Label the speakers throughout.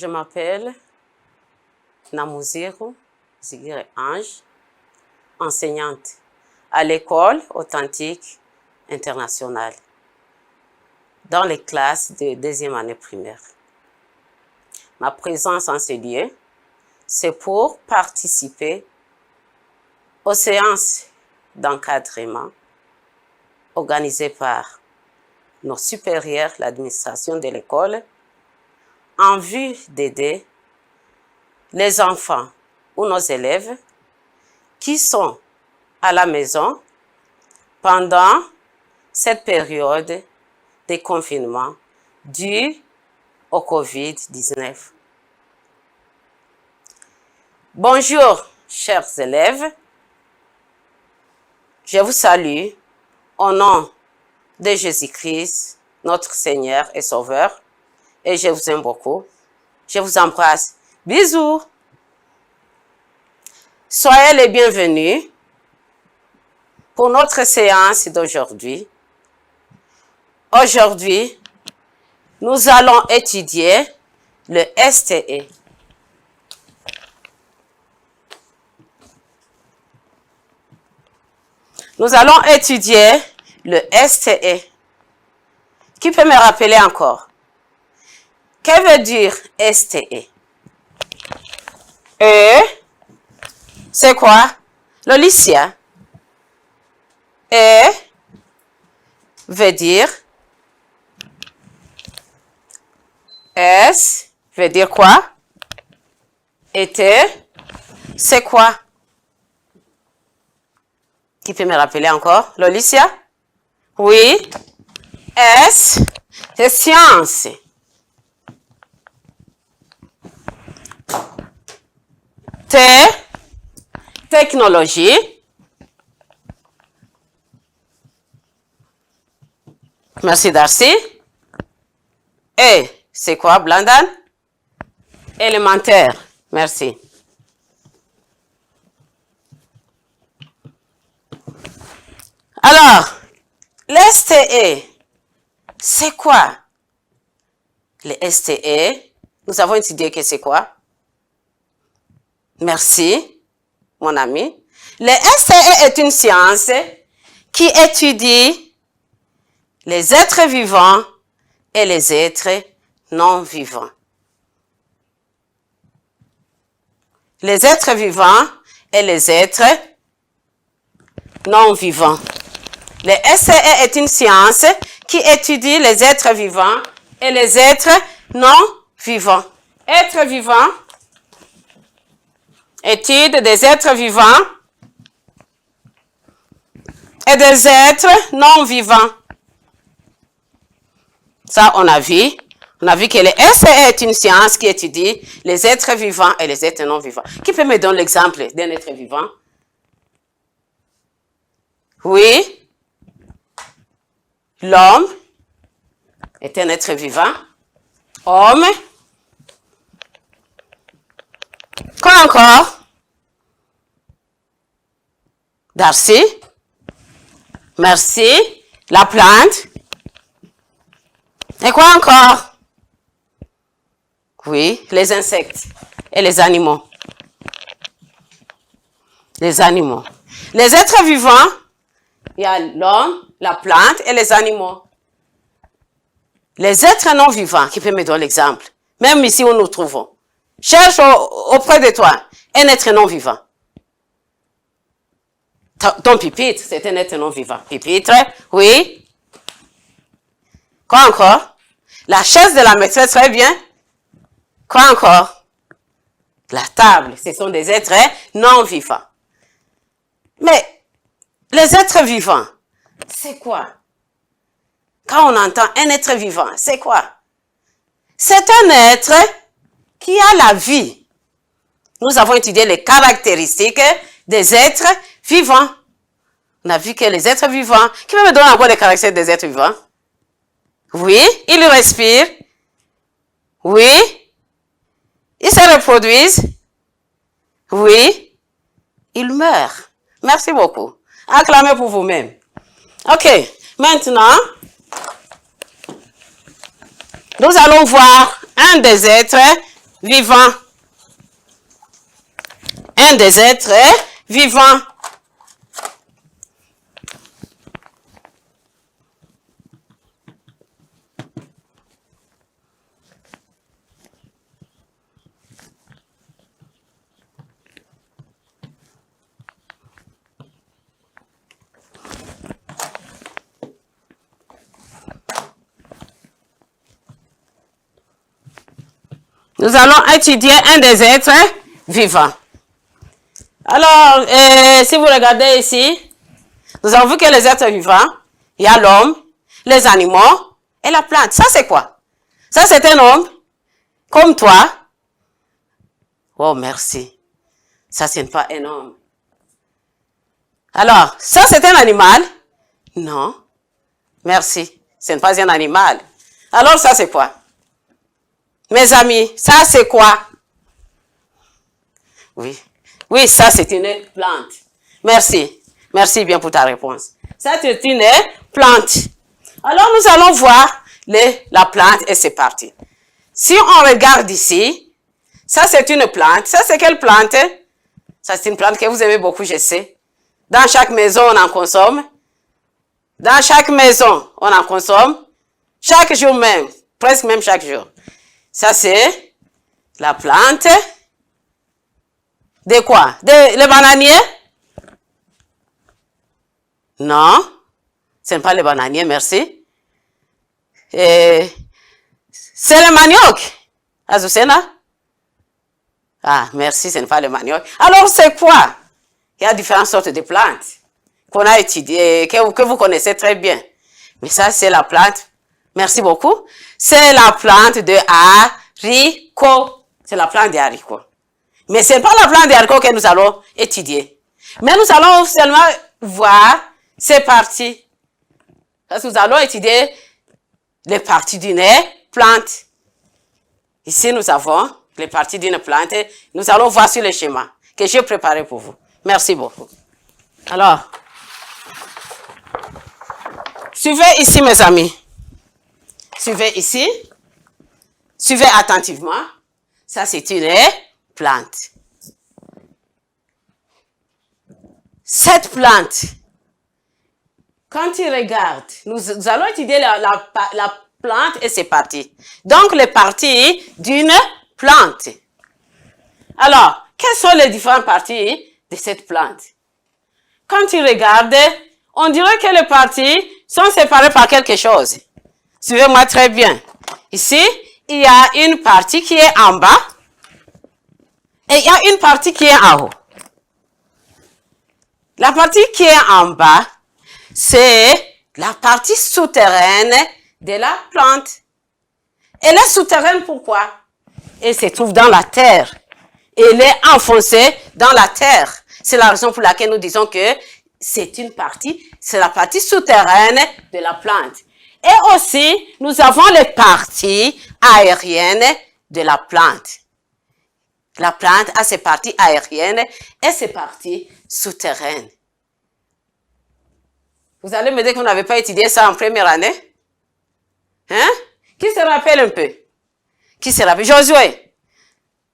Speaker 1: Je m'appelle Namuziro Zigire Ange, enseignante à l'école authentique internationale dans les classes de deuxième année primaire. Ma présence en ce lieu, c'est pour participer aux séances d'encadrement organisées par nos supérieurs, l'administration de l'école, en vue d'aider les enfants ou nos élèves qui sont à la maison pendant cette période de confinement due au Covid-19. Bonjour, chers élèves. Je vous salue au nom de Jésus-Christ, notre Seigneur et Sauveur, et je vous aime beaucoup. Je vous embrasse. Bisous. Soyez les bienvenus pour notre séance d'aujourd'hui. Aujourd'hui, nous allons étudier le STE. Nous allons étudier le STE. Qui peut me rappeler encore? Que veut dire STE? C'est quoi? Lolicia. Veut dire S veut dire quoi? Et c'est quoi? Qui peut me rappeler encore? Lolicia? Oui. S, c'est science. T, technologie. Merci Darcy. E, c'est quoi, Blandan? Élémentaire. Merci. Alors, le STE, c'est quoi? Le STE, nous avons étudié que c'est quoi? Merci, mon ami. Le STE est une science qui étudie les êtres vivants et les êtres non vivants. Les êtres vivants et les êtres non vivants. Le STE est une science qui étudie les êtres vivants et les êtres non vivants. Êtres vivants, étude des êtres vivants et des êtres non vivants. Ça, on a vu. On a vu que le STE est une science qui étudie les êtres vivants et les êtres non vivants. Qui peut me donner l'exemple d'un être vivant? Oui. L'homme est un être vivant. Homme. Quoi encore? Darcy. Merci. La plante. Et quoi encore? Oui, les insectes et les animaux. Les animaux. Les êtres vivants, il y a l'homme, la plante et les animaux. Les êtres non vivants, qui peut me donner l'exemple? Même ici où nous trouvons. Cherche auprès de toi un être non vivant. Ton pupitre, c'est un être non vivant. Pupitre, oui. Quoi encore? La chaise de la maîtresse, très bien. Quoi encore? La table, ce sont des êtres non vivants. Mais les êtres vivants, c'est quoi? Quand on entend un être vivant, c'est quoi? C'est un être qui a la vie. Nous avons étudié les caractéristiques des êtres vivants. On a vu que les êtres vivants, qui peut me donner encore les caractéristiques des êtres vivants? Oui, ils respirent. Oui, ils se reproduisent. Oui, ils meurent. Merci beaucoup. Acclamez pour vous-même. Ok, maintenant, nous allons voir un des êtres vivants. Un des êtres vivants. Nous allons étudier un des êtres vivants. Alors, si vous regardez ici, nous avons vu que les êtres vivants, il y a l'homme, les animaux et la plante. Ça, c'est quoi? Ça, c'est un homme, comme toi. Oh, merci. Ça, ce n'est pas un homme. Alors, ça, c'est un animal? Non. Merci. Ce n'est pas un animal. Alors, ça, c'est quoi? Mes amis, ça, c'est quoi? Oui. Oui, ça, c'est une plante. Merci. Merci bien pour ta réponse. Ça, c'est une plante. Alors, nous allons voir la plante et c'est parti. Si on regarde ici, ça, c'est une plante. Ça, c'est quelle plante? Ça, c'est une plante que vous aimez beaucoup, je sais. Dans chaque maison, on en consomme. Dans chaque maison, on en consomme. Chaque jour même. Presque même chaque jour. Ça, c'est la plante de quoi? Le bananier? Non, ce n'est pas le bananier, merci. C'est le manioc. Azucena? Ah, merci, ce n'est pas le manioc. Alors, c'est quoi? Il y a différentes sortes de plantes qu'on a étudiées, que vous connaissez très bien. Mais ça, c'est la plante. Merci beaucoup. C'est la plante de haricot. C'est la plante des haricots. Mais ce n'est pas la plante des haricots que nous allons étudier. Mais nous allons seulement voir ces parties. Parce que nous allons étudier les parties d'une plante. Ici, nous avons les parties d'une plante. Nous allons voir sur le schéma que j'ai préparé pour vous. Merci beaucoup. Alors, suivez ici, mes amis. Suivez ici. Suivez attentivement. Ça, c'est une plante. Cette plante, quand tu regardes, nous allons étudier la plante et ses parties. Donc, les parties d'une plante. Alors, quelles sont les différentes parties de cette plante? Quand tu regardes, on dirait que les parties sont séparées par quelque chose. Suivez-moi très bien. Ici, il y a une partie qui est en bas et il y a une partie qui est en haut. La partie qui est en bas, c'est la partie souterraine de la plante. Elle est souterraine pourquoi? Elle se trouve dans la terre. Elle est enfoncée dans la terre. C'est la raison pour laquelle nous disons que c'est la partie souterraine de la plante. Et aussi, nous avons les parties aériennes de la plante. La plante a ses parties aériennes et ses parties souterraines. Vous allez me dire que vous n'avez pas étudié ça en première année? Hein? Qui se rappelle un peu? Qui se rappelle? Josué,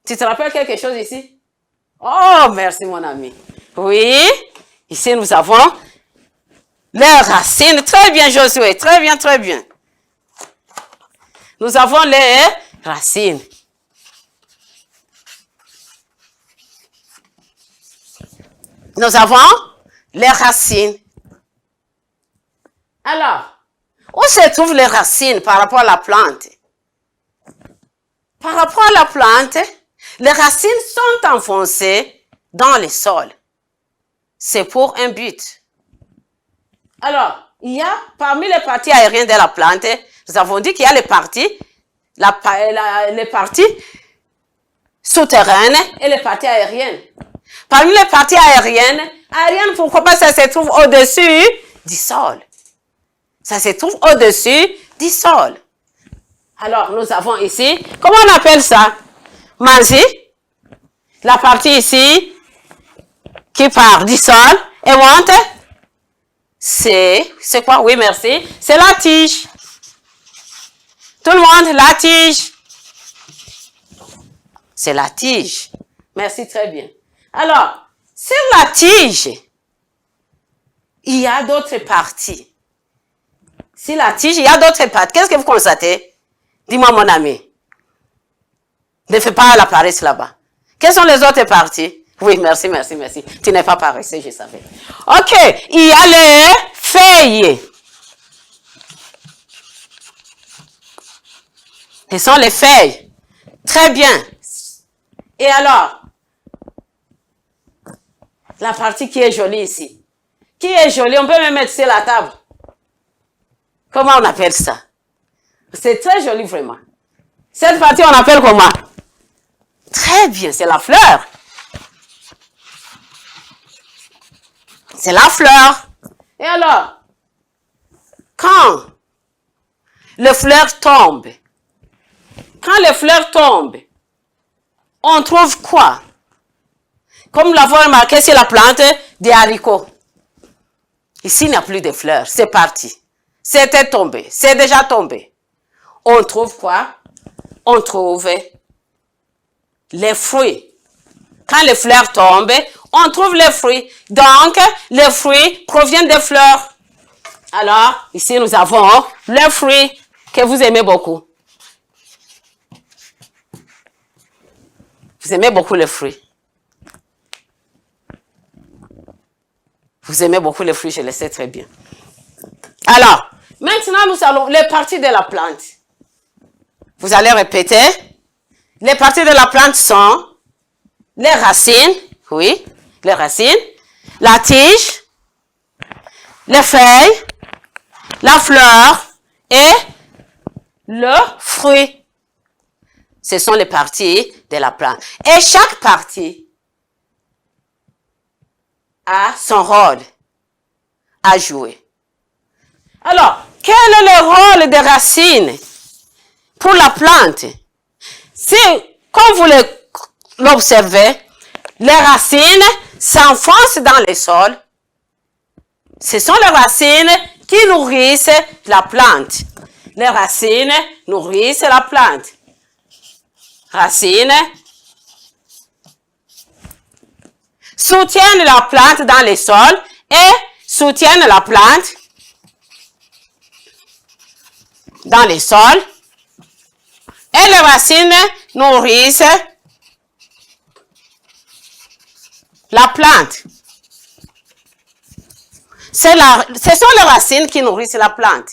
Speaker 1: tu te rappelles quelque chose ici? Oh, merci mon ami. Oui, ici nous avons les racines. Très bien Josué, très bien, très bien. Nous avons les racines. Nous avons les racines. Alors, où se trouvent les racines par rapport à la plante? Par rapport à la plante, les racines sont enfoncées dans le sol. C'est pour un but. Alors, il y a parmi les parties aériennes de la plante, nous avons dit qu'il y a les parties souterraines et les parties aériennes. Parmi les parties aériennes, pourquoi pas ça se trouve au-dessus du sol? Ça se trouve au-dessus du sol. Alors, nous avons ici, comment on appelle ça? Manzi, la partie ici qui part du sol et monte, c'est quoi? Oui, merci. C'est la tige. Tout le monde, la tige. c'est la tige. Merci, très bien. Alors, sur la tige, il y a d'autres parties. Sur la tige, il y a d'autres parties. Qu'est-ce que vous constatez? Dis-moi, mon ami. Ne fais pas la paresse là-bas. Quelles sont les autres parties? Oui, merci, merci, merci. Tu n'es pas paresseux, je savais. OK, il y a les feuilles. Ce sont les feuilles. Très bien. Et alors, la partie qui est jolie ici. Qui est jolie, on peut même mettre sur la table. Comment on appelle ça? C'est très joli vraiment. Cette partie, on appelle comment? Très bien, c'est la fleur. C'est la fleur. Et alors, quand les fleurs tombent, on trouve quoi? Comme nous l'avons remarqué, c'est la plante des haricots. Ici, il n'y a plus de fleurs. C'est parti. C'était tombé. C'est déjà tombé. On trouve quoi? On trouve les fruits. Quand les fleurs tombent, on trouve les fruits. Donc, les fruits proviennent des fleurs. Alors, ici, nous avons les fruits que vous aimez beaucoup. Vous aimez beaucoup les fruits. Vous aimez beaucoup les fruits, je le sais très bien. Alors, maintenant, nous allons les parties de la plante. Vous allez répéter. Les parties de la plante sont les racines, oui, les racines, la tige, les feuilles, la fleur et le fruit. Ce sont les parties de la plante. Et chaque partie a son rôle à jouer. Alors, quel est le rôle des racines pour la plante? Si, comme vous l'observez, les racines s'enfoncent dans le sol. Ce sont les racines qui nourrissent la plante. Les racines nourrissent la plante. Racines soutiennent la plante dans le sol et soutiennent la plante dans le sol. Et les racines nourrissent la plante. Ce sont les racines qui nourrissent la plante.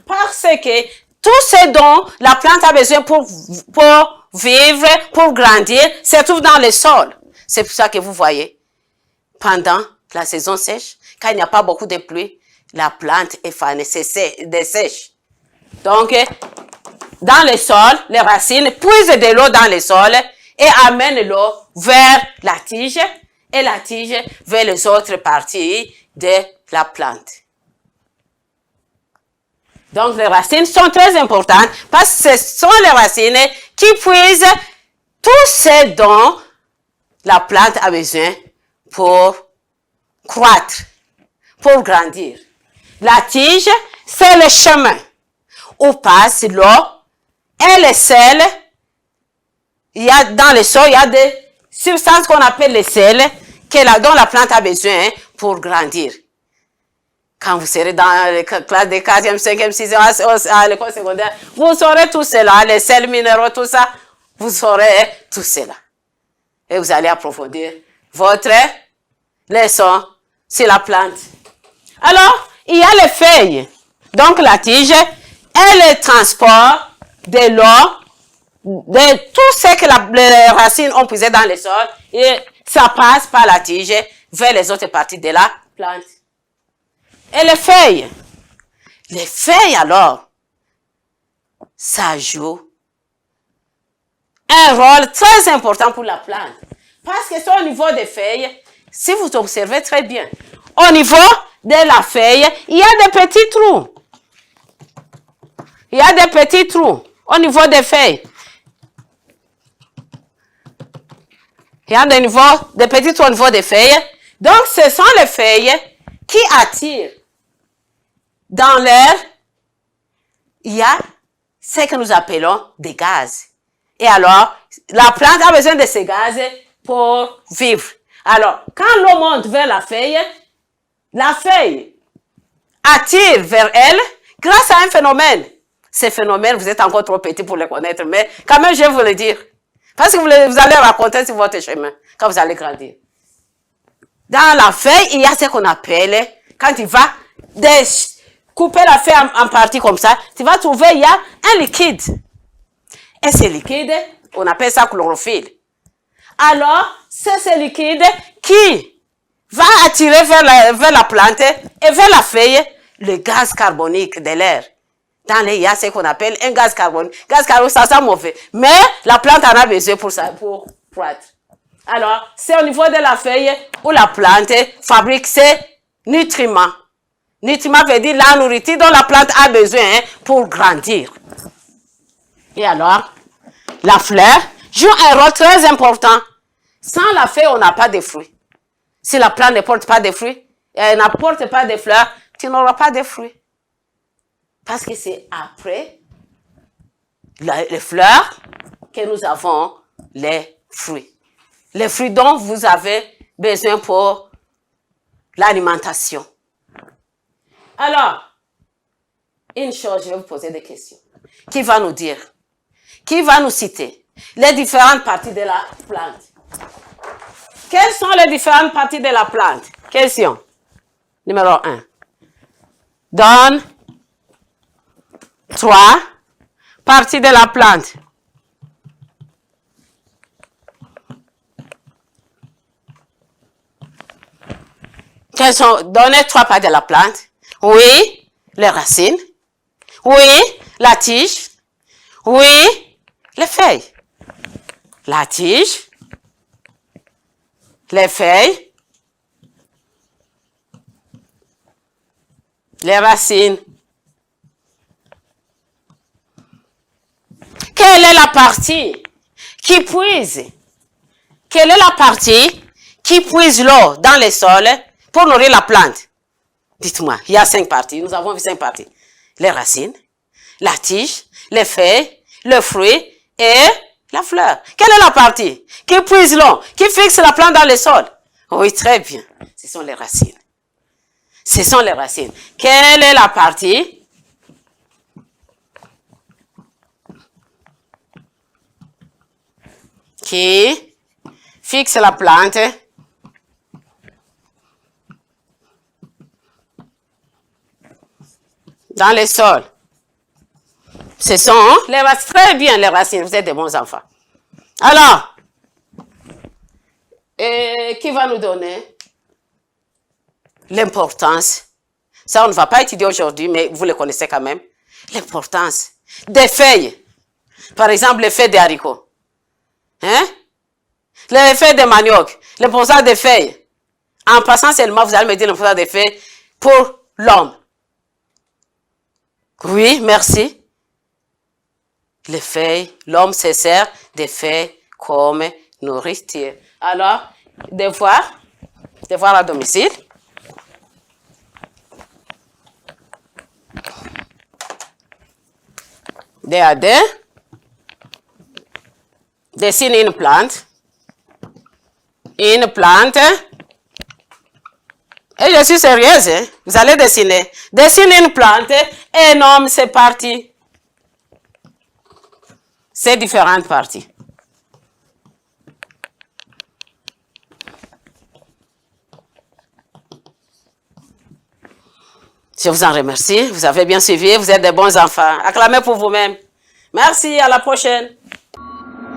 Speaker 1: Parce que tout ce dont la plante a besoin pour vivre, pour grandir, se trouve dans le sol. C'est pour ça que vous voyez, pendant la saison sèche, quand il n'y a pas beaucoup de pluie, la plante est fanée, dessèche. Donc, dans le sol, les racines puisent de l'eau dans le sol et amènent l'eau vers la tige et la tige vers les autres parties de la plante. Donc, les racines sont très importantes parce que ce sont les racines qui puisent tout ce dont la plante a besoin pour croître, pour grandir. La tige, c'est le chemin où passe l'eau et le sel. Il y a dans le sol, il y a des substances qu'on appelle les sels dont la plante a besoin pour grandir. Quand vous serez dans les classes de 4e, 5e, 6e, à l'école secondaire, vous saurez tout cela, les sels minéraux, tout ça, vous saurez tout cela. Et vous allez approfondir votre leçon sur la plante. Alors, il y a les feuilles. Donc, la tige, elle transporte de l'eau, de tout ce que les racines ont puisé dans le sol, et ça passe par la tige vers les autres parties de la plante. Et les feuilles. Les feuilles, alors, ça joue un rôle très important pour la plante. Parce que c'est au niveau des feuilles, si vous observez très bien, au niveau de la feuille, il y a des petits trous. Il y a des petits trous au niveau des feuilles. Il y a des petits trous au niveau des feuilles. Donc, ce sont les feuilles qui attirent dans l'air. Il y a ce que nous appelons des gaz. Et alors, La plante a besoin de ces gaz pour vivre. Alors, quand l'eau monte vers la feuille attire vers elle grâce à un phénomène. Ces phénomènes, vous êtes encore trop petit pour les connaître, mais quand même, je vais vous le dire. Parce que vous allez raconter sur votre chemin quand vous allez grandir. Dans la feuille, il y a ce qu'on appelle, quand tu vas couper la feuille en partie comme ça, tu vas trouver, il y a un liquide. Et ce liquide, on appelle ça chlorophylle. Alors, c'est ce liquide qui va attirer vers la plante et vers la feuille le gaz carbonique de l'air. Dans l'air, il y a ce qu'on appelle un gaz carbonique. Gaz carbonique, ça sent mauvais. Mais la plante en a besoin pour ça, pour croître. Alors, c'est au niveau de la feuille où la plante fabrique ses nutriments. Nutriments veut dire la nourriture dont la plante a besoin pour grandir. Et alors, la fleur joue un rôle très important. Sans la feuille, on n'a pas de fruits. Si la plante ne porte pas de fruits, elle n'apporte pas de fleurs, tu n'auras pas de fruits. Parce que c'est après les fleurs que nous avons les fruits. Les fruits dont vous avez besoin pour l'alimentation. Alors, une chose, je vais vous poser des questions. Qui va nous dire? Qui va nous citer les différentes parties de la plante? Quelles sont les différentes parties de la plante? Question. Numéro 1. Donne 3 parties de la plante. Quelles sont? Donnez 3 parties de la plante. Oui, les racines. Oui, la tige. Oui, les feuilles. La tige. Les feuilles. Les racines. Quelle est la partie qui puise? Quelle est la partie qui puise l'eau dans les sols pour nourrir la plante? Dites-moi, il y a 5 parties. Nous avons vu 5 parties. Les racines, la tige, les feuilles, le fruit et la fleur. Quelle est la partie qui puise l'eau, qui fixe la plante dans le sol? Oui, très bien. Ce sont les racines. Ce sont les racines. Quelle est la partie qui fixe la plante dans le sol? Ce sont les racines. Très bien, les racines. Vous êtes des bons enfants. Alors, qui va nous donner l'importance? Ça, on ne va pas étudier aujourd'hui, mais vous le connaissez quand même. L'importance des feuilles. Par exemple, les feuilles des haricots. Hein? Les feuilles de manioc. L'importance des feuilles. En passant seulement, vous allez me dire l'importance des feuilles pour l'homme. Oui, merci. Les feuilles, l'homme se sert des feuilles comme nourriture. Alors, devoir à domicile. DAD. Dessine une plante. Une plante. Et je suis sérieuse, hein? Vous allez dessiner. Dessine une plante et nomme ses parties. Ces différentes parties. Je vous en remercie. Vous avez bien suivi. Vous êtes des bons enfants. Acclamez pour vous-même. Merci. À la prochaine.